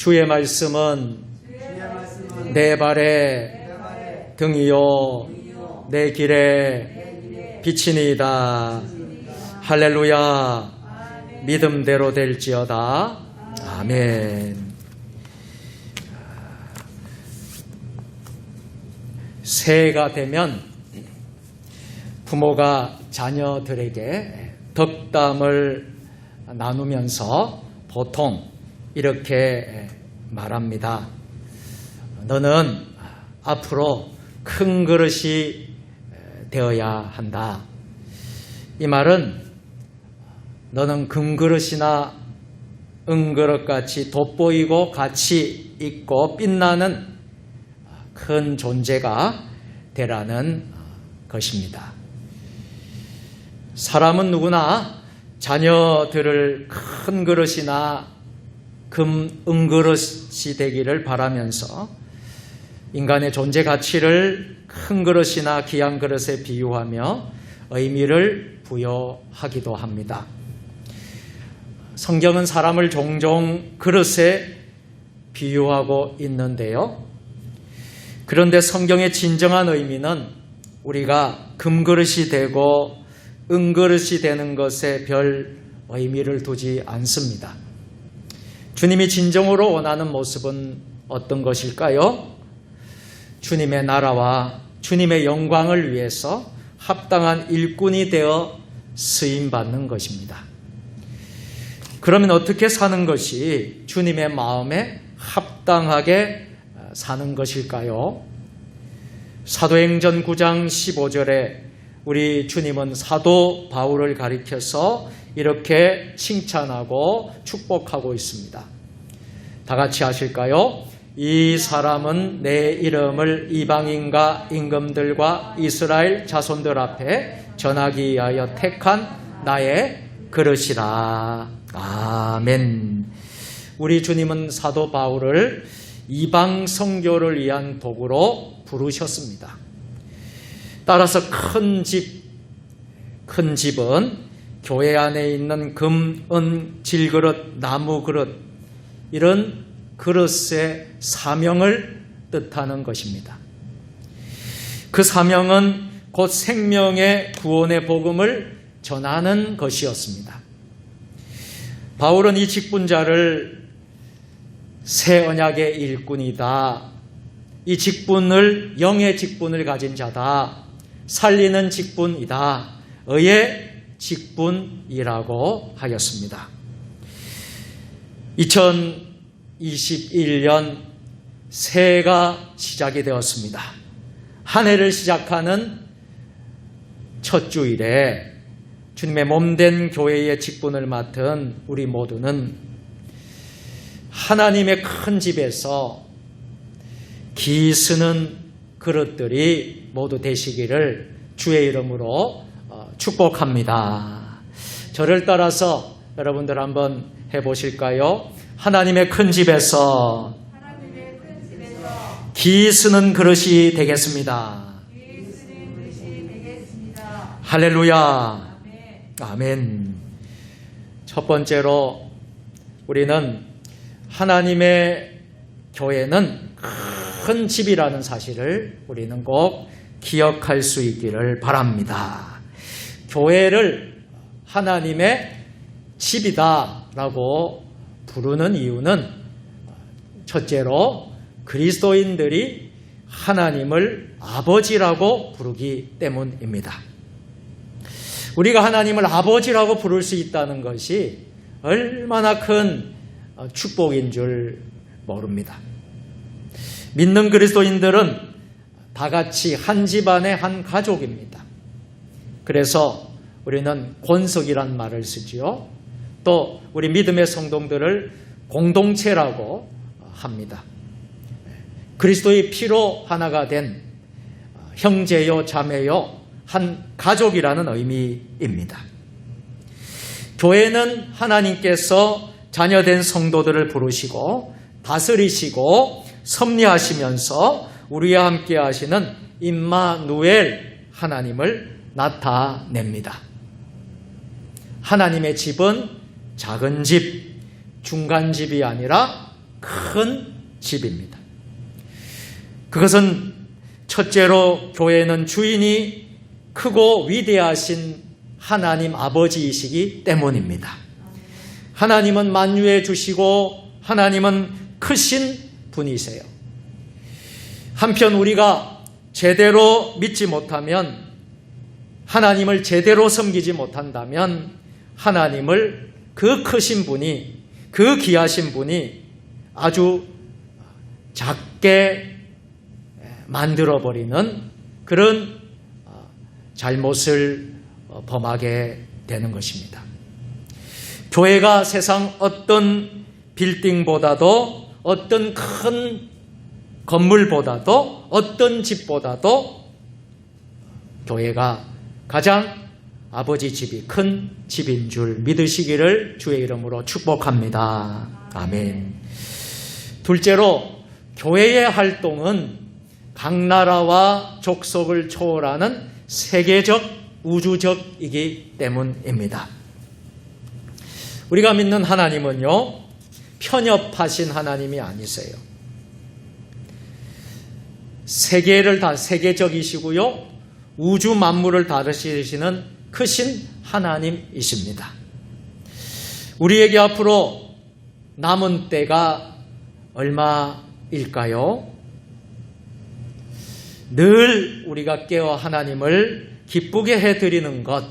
주의 말씀은 내 발의 등이요 내 길의 빛이니이다. 할렐루야. 믿음대로 될지어다. 아멘. 새해가 되면 부모가 자녀들에게 덕담을 나누면서 보통 이렇게 말합니다. 너는 앞으로 큰 그릇이 되어야 한다. 이 말은 너는 금그릇이나 은그릇같이 돋보이고 가치 있고 빛나는 큰 존재가 되라는 것입니다. 사람은 누구나 자녀들을 큰 그릇이나 은그릇이 되기를 바라면서 인간의 존재 가치를 큰 그릇이나 귀한 그릇에 비유하며 의미를 부여하기도 합니다. 성경은 사람을 종종 그릇에 비유하고 있는데요. 그런데 성경의 진정한 의미는 우리가 금그릇이 되고 은그릇이 되는 것에 별 의미를 두지 않습니다. 주님이 진정으로 원하는 모습은 어떤 것일까요? 주님의 나라와 주님의 영광을 위해서 합당한 일꾼이 되어 쓰임받는 것입니다. 그러면 어떻게 사는 것이 주님의 마음에 합당하게 사는 것일까요? 사도행전 9장 15절에 우리 주님은 사도 바울을 가리켜서 이렇게 칭찬하고 축복하고 있습니다. 다 같이 하실까요? 이 사람은 내 이름을 이방인과 임금들과 이스라엘 자손들 앞에 전하기 위하여 택한 나의 그릇이라. 아멘. 우리 주님은 사도 바울을 이방 선교를 위한 도구로 부르셨습니다. 따라서 큰 집은 교회 안에 있는 금, 은, 질그릇, 나무 그릇 이런 그릇의 사명을 뜻하는 것입니다. 그 사명은 곧 생명의 구원의 복음을 전하는 것이었습니다. 바울은 이 직분자를 새 언약의 일꾼이다. 이 직분을 영의 직분을 가진 자다. 살리는 직분이다. 의의 직분이라고 하였습니다. 2021년 새해가 시작이 되었습니다. 한 해를 시작하는 첫 주일에 주님의 몸된 교회의 직분을 맡은 우리 모두는 하나님의 큰 집에서 기 쓰는 그릇들이 모두 되시기를 주의 이름으로 축복합니다. 저를 따라서 여러분들 한번 해보실까요? 하나님의 큰 집에서 기 쓰는 그릇이 되겠습니다. 할렐루야. 아멘. 첫 번째로 우리는 하나님의 교회는 큰 집이라는 사실을 우리는 꼭 기억할 수 있기를 바랍니다. 교회를 하나님의 집이다라고 부르는 이유는 첫째로 그리스도인들이 하나님을 아버지라고 부르기 때문입니다. 우리가 하나님을 아버지라고 부를 수 있다는 것이 얼마나 큰 축복인 줄 모릅니다. 믿는 그리스도인들은 다 같이 한 집안의 한 가족입니다. 그래서 우리는 권속이란 말을 쓰지요. 또 우리 믿음의 성도들을 공동체라고 합니다. 그리스도의 피로 하나가 된 형제요 자매요 한 가족이라는 의미입니다. 교회는 하나님께서 자녀된 성도들을 부르시고 다스리시고 섭리하시면서 우리와 함께 하시는 임마누엘 하나님을 나타냅니다. 하나님의 집은 작은 집, 중간 집이 아니라 큰 집입니다. 그것은 첫째로 교회는 주인이 크고 위대하신 하나님 아버지이시기 때문입니다. 하나님은 만유해 주시고 하나님은 크신 분이세요. 한편 우리가 제대로 믿지 못하면, 하나님을 제대로 섬기지 못한다면 하나님을, 그 크신 분이, 그 귀하신 분이 아주 작게 만들어버리는 그런 잘못을 범하게 되는 것입니다. 교회가 세상 어떤 빌딩보다도, 어떤 큰 건물보다도, 어떤 집보다도 교회가 가장 아버지 집이 큰 집인 줄 믿으시기를 주의 이름으로 축복합니다. 아멘. 둘째로, 교회의 활동은 각 나라와 족속을 초월하는 세계적, 우주적이기 때문입니다. 우리가 믿는 하나님은요, 편협하신 하나님이 아니세요. 세계를 다 세계적이시고요, 우주 만물을 다루시는 크신 하나님이십니다. 우리에게 앞으로 남은 때가 얼마일까요? 늘 우리가 깨어 하나님을 기쁘게 해드리는 것,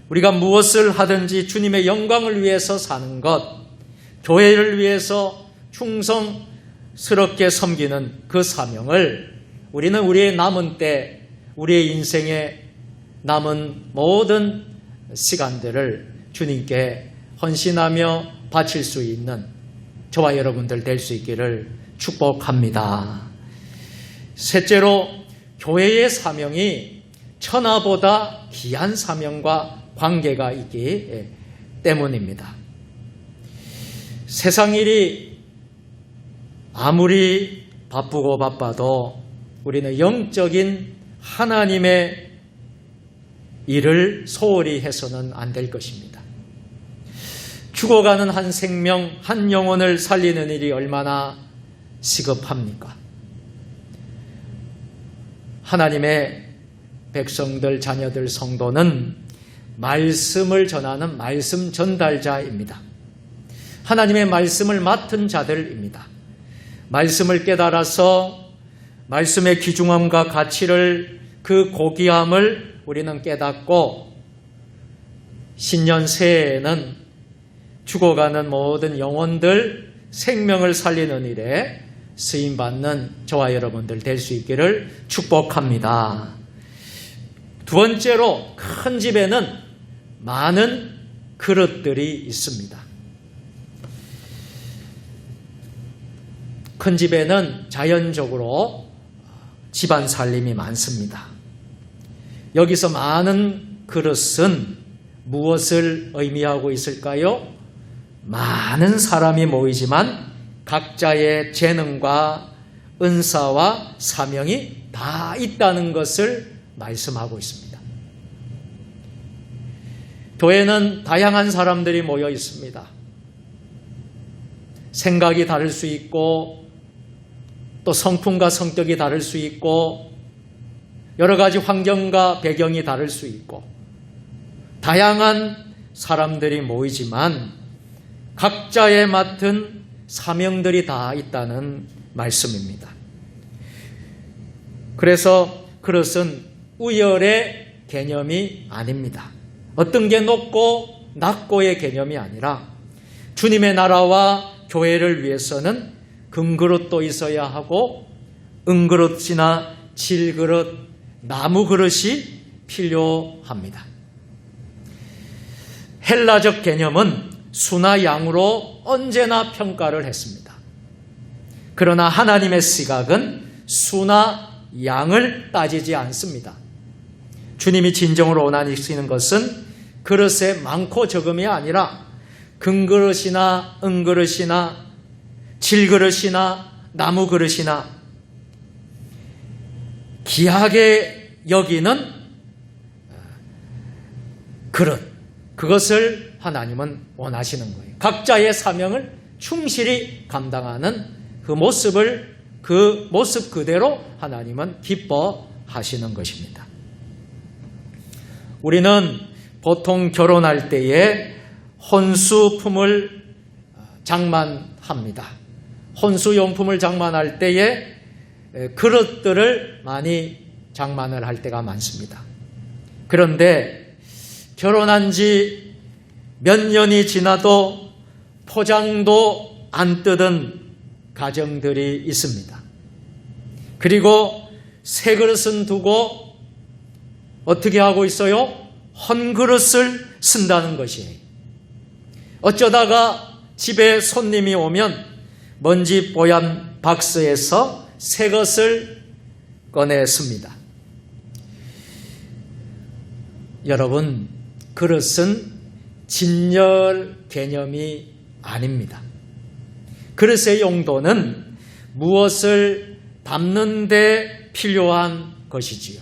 우리가 무엇을 하든지 주님의 영광을 위해서 사는 것, 교회를 위해서 충성스럽게 섬기는 그 사명을 우리는 우리의 남은 때, 우리의 인생의 남은 모든 시간들을 주님께 헌신하며 바칠 수 있는 저와 여러분들 될 수 있기를 축복합니다. 셋째로, 교회의 사명이 천하보다 귀한 사명과 관계가 있기 때문입니다. 세상 일이 아무리 바쁘고 바빠도 우리는 영적인 하나님의 일을 소홀히 해서는 안 될 것입니다. 죽어가는 한 생명, 한 영혼을 살리는 일이 얼마나 시급합니까? 하나님의 백성들, 자녀들, 성도는 말씀을 전하는 말씀 전달자입니다. 하나님의 말씀을 맡은 자들입니다. 말씀을 깨달아서 말씀의 귀중함과 가치를, 그 고귀함을 우리는 깨닫고 신년 새해에는 죽어가는 모든 영혼들 생명을 살리는 일에 쓰임받는 저와 여러분들 될 수 있기를 축복합니다. 두 번째로, 큰 집에는 많은 그릇들이 있습니다. 큰 집에는 자연적으로 집안 살림이 많습니다. 여기서 많은 그릇은 무엇을 의미하고 있을까요? 많은 사람이 모이지만 각자의 재능과 은사와 사명이 다 있다는 것을 말씀하고 있습니다. 교회는 다양한 사람들이 모여 있습니다. 생각이 다를 수 있고, 또 성품과 성격이 다를 수 있고, 여러 가지 환경과 배경이 다를 수 있고, 다양한 사람들이 모이지만 각자의 맡은 사명들이 다 있다는 말씀입니다. 그래서 그것은 우열의 개념이 아닙니다. 어떤 게 높고 낮고의 개념이 아니라 주님의 나라와 교회를 위해서는 금그릇도 있어야 하고 은그릇이나 질그릇, 나무 그릇이 필요합니다. 헬라적 개념은 수나 양으로 언제나 평가를 했습니다. 그러나 하나님의 시각은 수나 양을 따지지 않습니다. 주님이 진정으로 원하시는 것은 그릇의 많고 적음이 아니라 금그릇이나 은그릇이나 질그릇이나 나무 그릇이나 귀하게 여기는 그릇, 그것을 하나님은 원하시는 거예요. 각자의 사명을 충실히 감당하는 그 모습 그대로 하나님은 기뻐하시는 것입니다. 우리는 보통 결혼할 때에 혼수품을 장만합니다. 혼수용품을 장만할 때에 그릇들을 많이 장만을 할 때가 많습니다. 그런데 결혼한 지 몇 년이 지나도 포장도 안 뜯은 가정들이 있습니다. 그리고 새 그릇은 두고 어떻게 하고 있어요? 헌 그릇을 쓴다는 것이에요. 어쩌다가 집에 손님이 오면 먼지 뽀얀 박스에서 새 것을 꺼내습니다. 여러분, 그릇은 진열 개념이 아닙니다. 그릇의 용도는 무엇을 담는 데 필요한 것이지요.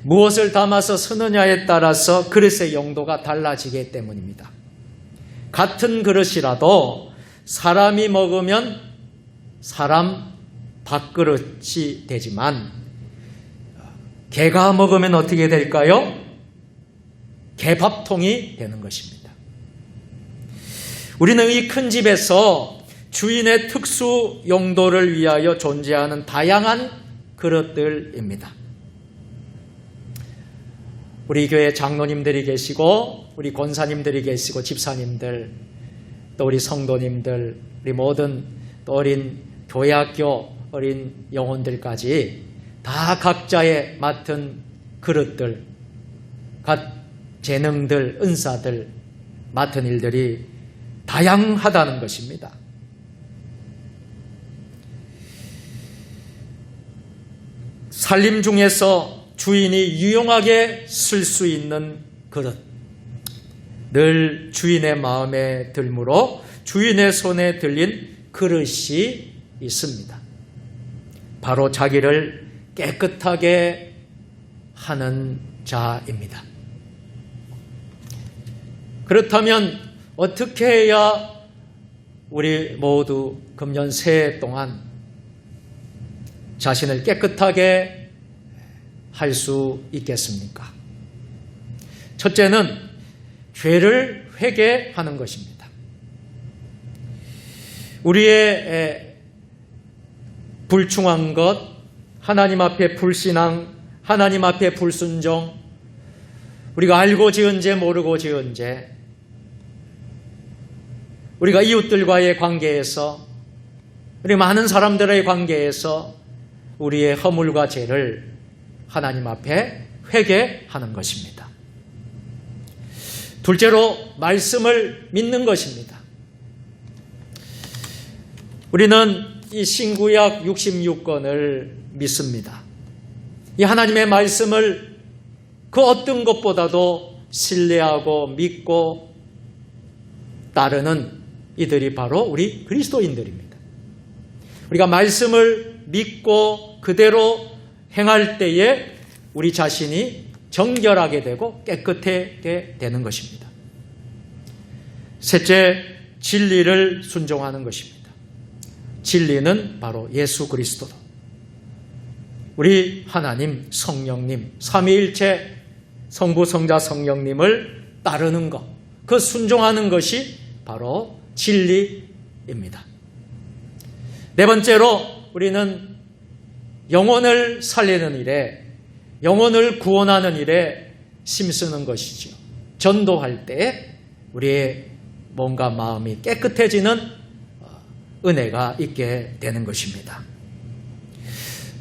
무엇을 담아서 쓰느냐에 따라서 그릇의 용도가 달라지기 때문입니다. 같은 그릇이라도 사람이 먹으면 사람 밥그릇이 되지만 개가 먹으면 어떻게 될까요? 개밥통이 되는 것입니다. 우리는 이 큰 집에서 주인의 특수 용도를 위하여 존재하는 다양한 그릇들입니다. 우리 교회 장로님들이 계시고 우리 권사님들이 계시고 집사님들 또 우리 성도님들 우리 모든 또 어린 교회학교 어린 영혼들까지 다 각자의 맡은 그릇들 재능들 은사들 맡은 일들이 다양하다는 것입니다. 살림 중에서 주인이 유용하게 쓸 수 있는 그릇, 늘 주인의 마음에 들므로 주인의 손에 들린 그릇이 있습니다. 바로 자기를 깨끗하게 하는 자입니다. 그렇다면 어떻게 해야 우리 모두 금년 새해 동안 자신을 깨끗하게 할 수 있겠습니까? 첫째는 죄를 회개하는 것입니다. 우리의 불충한 것, 하나님 앞에 불신앙, 하나님 앞에 불순종, 우리가 알고 지은 죄 모르고 지은 죄, 우리가 이웃들과의 관계에서 우리 많은 사람들의 관계에서 우리의 허물과 죄를 하나님 앞에 회개하는 것입니다. 둘째로 말씀을 믿는 것입니다. 우리는 이 신구약 66권을 믿습니다. 이 하나님의 말씀을 그 어떤 것보다도 신뢰하고 믿고 따르는 이들이 바로 우리 그리스도인들입니다. 우리가 말씀을 믿고 그대로 행할 때에 우리 자신이 정결하게 되고 깨끗하게 되는 것입니다. 셋째, 진리를 순종하는 것입니다. 진리는 바로 예수 그리스도, 우리 하나님 성령님 삼위일체 성부 성자 성령님을 따르는 것, 그 순종하는 것이 바로 진리입니다. 네 번째로 우리는 영혼을 살리는 일에, 영혼을 구원하는 일에 힘쓰는 것이죠. 전도할 때 우리의 몸과 마음이 깨끗해지는 은혜가 있게 되는 것입니다.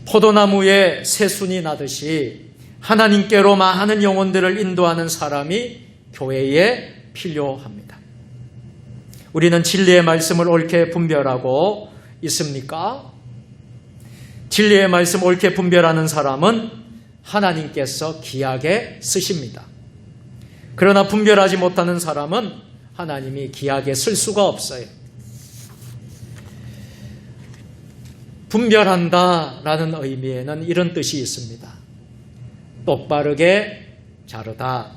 포도나무에 새순이 나듯이 하나님께로 많은 영혼들을 인도하는 사람이 교회에 필요합니다. 우리는 진리의 말씀을 옳게 분별하고 있습니까? 진리의 말씀 옳게 분별하는 사람은 하나님께서 귀하게 쓰십니다. 그러나 분별하지 못하는 사람은 하나님이 귀하게 쓸 수가 없어요. 분별한다라는 의미에는 이런 뜻이 있습니다. 똑바르게 자르다,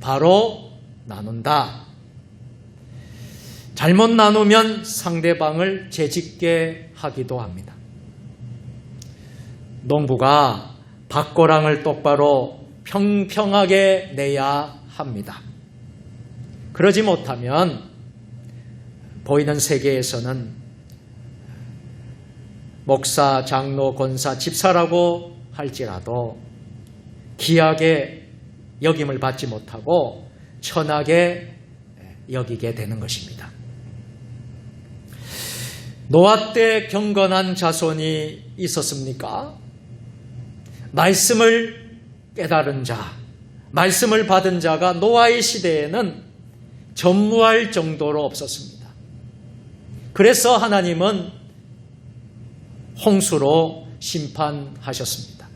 바로 나눈다. 잘못 나누면 상대방을 재짓게 하기도 합니다. 농부가 밭고랑을 똑바로 평평하게 내야 합니다. 그러지 못하면 보이는 세계에서는 목사, 장로, 권사, 집사라고 할지라도 귀하게 여김을 받지 못하고 천하게 여기게 되는 것입니다. 노아 때 경건한 자손이 있었습니까? 말씀을 깨달은 자, 말씀을 받은 자가 노아의 시대에는 전무할 정도로 없었습니다. 그래서 하나님은 홍수로 심판하셨습니다.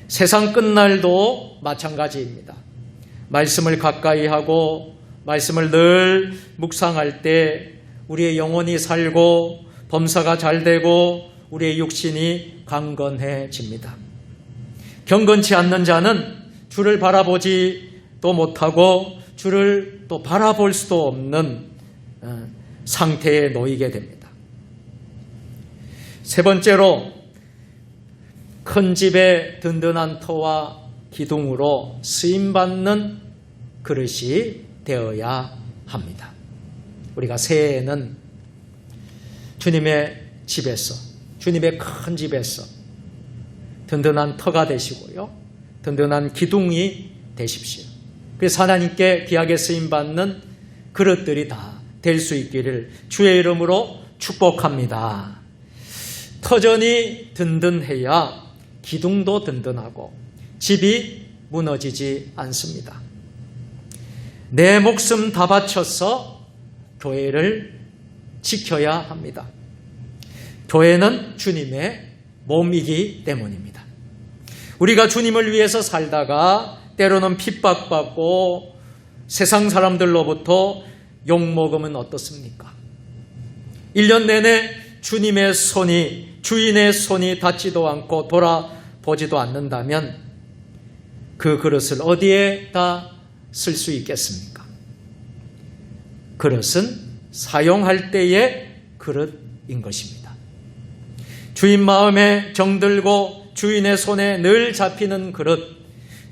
세상 끝날도 마찬가지입니다. 말씀을 가까이 하고 말씀을 늘 묵상할 때 우리의 영혼이 살고 범사가 잘 되고 우리의 육신이 강건해집니다. 경건치 않는 자는 주를 바라보지도 못하고 주를 또 바라볼 수도 없는 상태에 놓이게 됩니다. 세 번째로 큰 집의 든든한 터와 기둥으로 쓰임받는 그릇이 되어야 합니다. 우리가 새해에는 주님의 집에서, 주님의 큰 집에서 든든한 터가 되시고요, 든든한 기둥이 되십시오. 그래서 하나님께 귀하게 쓰임받는 그릇들이 다 될 수 있기를 주의 이름으로 축복합니다. 터전이 든든해야 기둥도 든든하고 집이 무너지지 않습니다. 내 목숨 다 바쳐서 교회를 지켜야 합니다. 교회는 주님의 몸이기 때문입니다. 우리가 주님을 위해서 살다가 때로는 핍박받고 세상 사람들로부터 욕먹으면 어떻습니까? 1년 내내 주님의 손이, 주인의 손이 닿지도 않고 돌아보지도 않는다면 그 그릇을 어디에다 쓸 수 있겠습니까? 그릇은 사용할 때의 그릇인 것입니다. 주인 마음에 정들고 주인의 손에 늘 잡히는 그릇,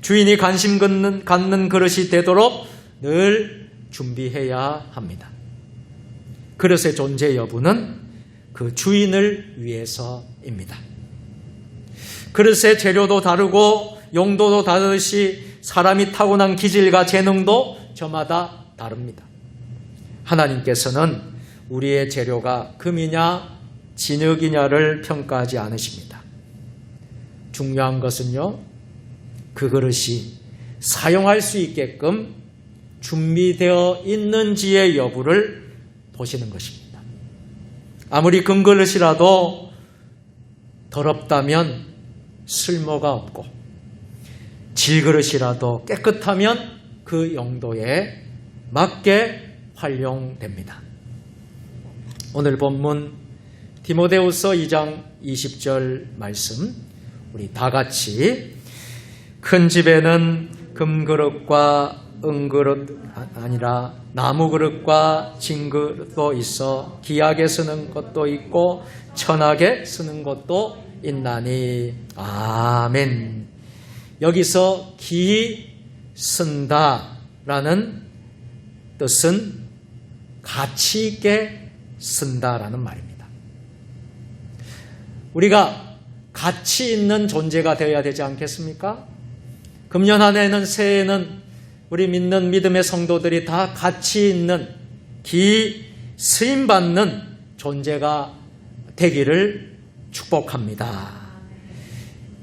주인이 관심 갖는 그릇이 되도록 늘 준비해야 합니다. 그릇의 존재 여부는 그 주인을 위해서입니다. 그릇의 재료도 다르고 용도도 다르듯이 사람이 타고난 기질과 재능도 저마다 다릅니다. 하나님께서는 우리의 재료가 금이냐 진흙이냐를 평가하지 않으십니다. 중요한 것은요, 그 그릇이 사용할 수 있게끔 준비되어 있는지의 여부를 보시는 것입니다. 아무리 금 그릇이라도 더럽다면 쓸모가 없고 질그릇이라도 깨끗하면 그 용도에 맞게 활용됩니다. 오늘 본문 디모데후서 2장 20절 말씀, 우리 다 같이 큰 집에는 금그릇과 은그릇 아니라 나무그릇과 진그릇도 있어 귀하게 쓰는 것도 있고 천하게 쓰는 것도 있나니. 아멘. 여기서 귀히 쓴다라는 뜻은 가치 있게 쓴다라는 말입니다. 우리가 가치 있는 존재가 되어야 되지 않겠습니까? 금년 한 해는, 새해에는 우리 믿는 믿음의 성도들이 다 가치 있는 귀히 쓰임받는 존재가 되기를 축복합니다.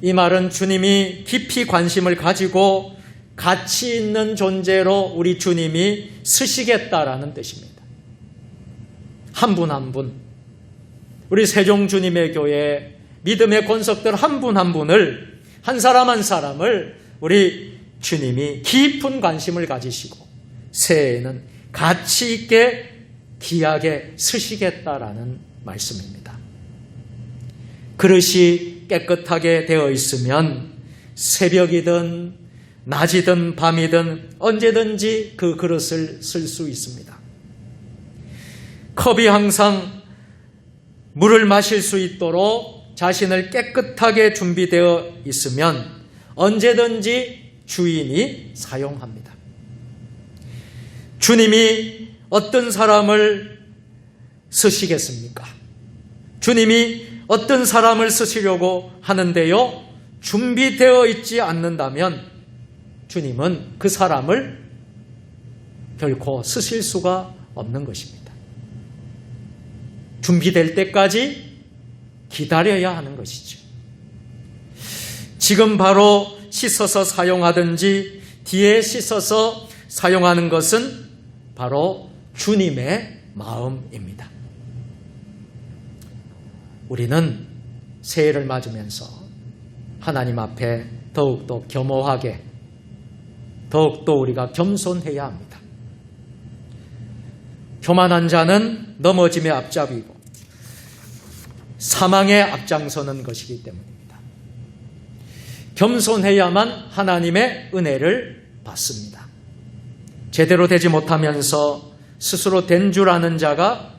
이 말은 주님이 깊이 관심을 가지고 가치 있는 존재로 우리 주님이 쓰시겠다라는 뜻입니다. 한 분 한 분, 우리 세종 주님의 교회 믿음의 권석들 한 분 한 분을, 한 사람 한 사람을 우리 주님이 깊은 관심을 가지시고 새해에는 가치 있게 귀하게 쓰시겠다라는 말씀입니다. 그릇이 깨끗하게 되어 있으면 새벽이든 낮이든 밤이든 언제든지 그 그릇을 쓸 수 있습니다. 컵이 항상 물을 마실 수 있도록 자신을 깨끗하게 준비되어 있으면 언제든지 주인이 사용합니다. 주님이 어떤 사람을 쓰시겠습니까? 주님이 어떤 사람을 쓰시려고 하는데요, 준비되어 있지 않는다면 주님은 그 사람을 결코 쓰실 수가 없는 것입니다. 준비될 때까지 기다려야 하는 것이죠. 지금 바로 씻어서 사용하든지 뒤에 씻어서 사용하는 것은 바로 주님의 마음입니다. 우리는 새해를 맞으면서 하나님 앞에 더욱더 겸허하게, 더욱더 우리가 겸손해야 합니다. 교만한 자는 넘어짐에 앞잡이고 사망에 앞장서는 것이기 때문입니다. 겸손해야만 하나님의 은혜를 받습니다. 제대로 되지 못하면서 스스로 된 줄 아는 자가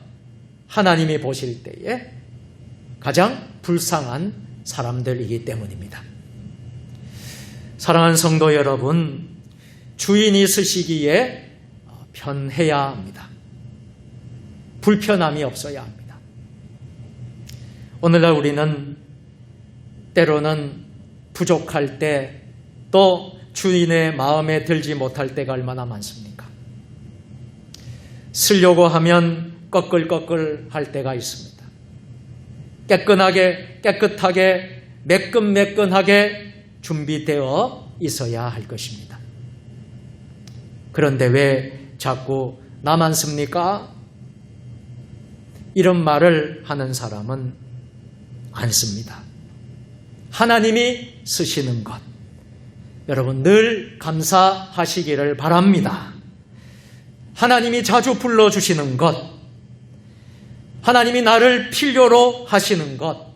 하나님이 보실 때에 가장 불쌍한 사람들이기 때문입니다. 사랑하는 성도 여러분, 주인이 쓰시기에 편해야 합니다. 불편함이 없어야 합니다. 오늘날 우리는 때로는 부족할 때, 또 주인의 마음에 들지 못할 때가 얼마나 많습니까? 쓰려고 하면 꺼끌꺼끌 할 때가 있습니다. 깨끗하게 매끈매끈하게 준비되어 있어야 할 것입니다. 그런데 왜 자꾸 나만 씁니까? 이런 말을 하는 사람은 않습니다. 하나님이 쓰시는 것, 여러분 늘 감사하시기를 바랍니다. 하나님이 자주 불러주시는 것, 하나님이 나를 필요로 하시는 것,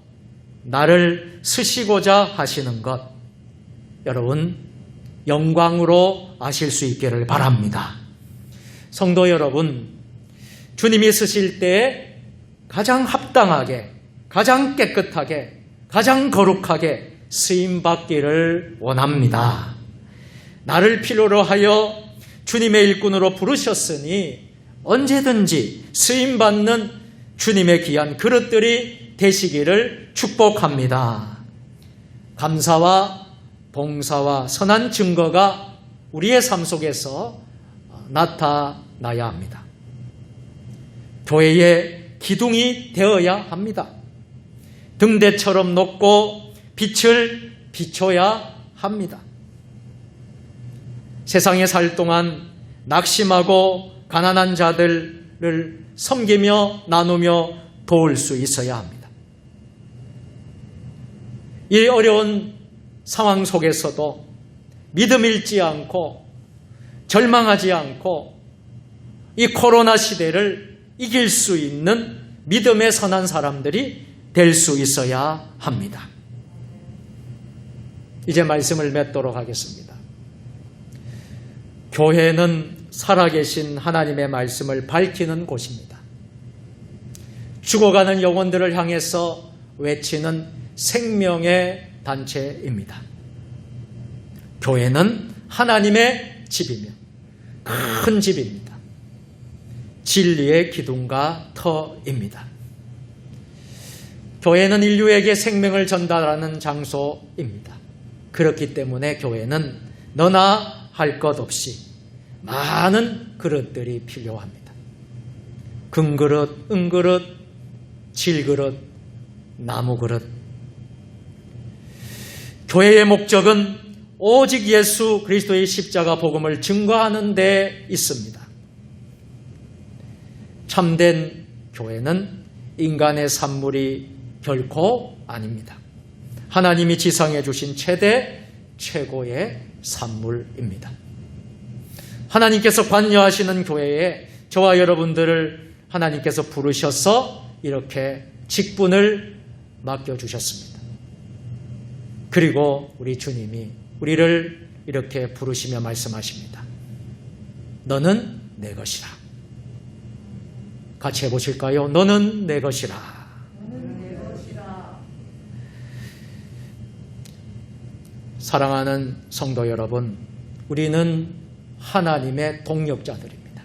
나를 쓰시고자 하시는 것, 여러분 영광으로 아실 수 있기를 바랍니다. 성도 여러분, 주님이 쓰실 때 가장 합당하게, 가장 깨끗하게, 가장 거룩하게 쓰임받기를 원합니다. 나를 필요로 하여 주님의 일꾼으로 부르셨으니 언제든지 쓰임받는 주님의 귀한 그릇들이 되시기를 축복합니다. 감사와 봉사와 선한 증거가 우리의 삶 속에서 나타나야 합니다. 교회의 기둥이 되어야 합니다. 등대처럼 높고 빛을 비춰야 합니다. 세상에 살 동안 낙심하고 가난한 자들을 섬기며 나누며 도울 수 있어야 합니다. 이 어려운 상황 속에서도 믿음 잃지 않고 절망하지 않고 이 코로나 시대를 이길 수 있는 믿음의 선한 사람들이 될 수 있어야 합니다. 이제 말씀을 맺도록 하겠습니다. 교회는 살아계신 하나님의 말씀을 밝히는 곳입니다. 죽어가는 영혼들을 향해서 외치는 생명의 단체입니다. 교회는 하나님의 집이며 큰 집입니다. 진리의 기둥과 터입니다. 교회는 인류에게 생명을 전달하는 장소입니다. 그렇기 때문에 교회는 너나 할 것 없이 많은 그릇들이 필요합니다. 금그릇, 은그릇, 질그릇, 나무그릇. 교회의 목적은 오직 예수 그리스도의 십자가 복음을 증거하는 데 있습니다. 참된 교회는 인간의 산물이 결코 아닙니다. 하나님이 지상에 주신 최고의 산물입니다. 하나님께서 관여하시는 교회에 저와 여러분들을 하나님께서 부르셔서 이렇게 직분을 맡겨주셨습니다. 그리고 우리 주님이 우리를 이렇게 부르시며 말씀하십니다. 너는 내 것이라. 같이 해보실까요? 너는 내 것이라. 사랑하는 성도 여러분, 우리는 하나님의 동력자들입니다.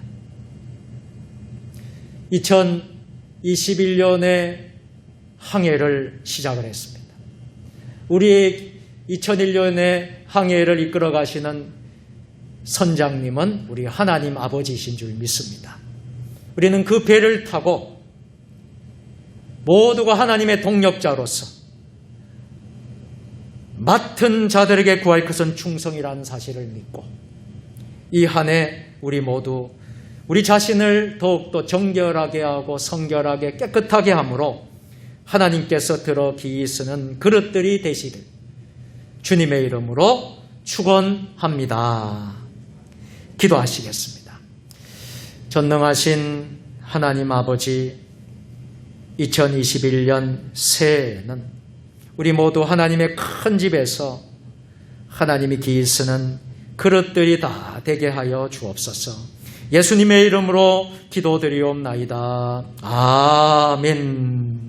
2021년에 항해를 시작을 했습니다. 우리 2001년에 항해를 이끌어 가시는 선장님은 우리 하나님 아버지이신 줄 믿습니다. 우리는 그 배를 타고 모두가 하나님의 동력자로서 맡은 자들에게 구할 것은 충성이라는 사실을 믿고 이 한 해 우리 모두 우리 자신을 더욱더 정결하게 하고 성결하게 깨끗하게 함으로 하나님께서 들어 기이 쓰는 그릇들이 되시길 주님의 이름으로 축원합니다. 기도하시겠습니다. 전능하신 하나님 아버지, 2021년 새해에는 우리 모두 하나님의 큰 집에서 하나님이 기이 쓰는 그릇들이 다 되게 하여 주옵소서. 예수님의 이름으로 기도드리옵나이다. 아멘.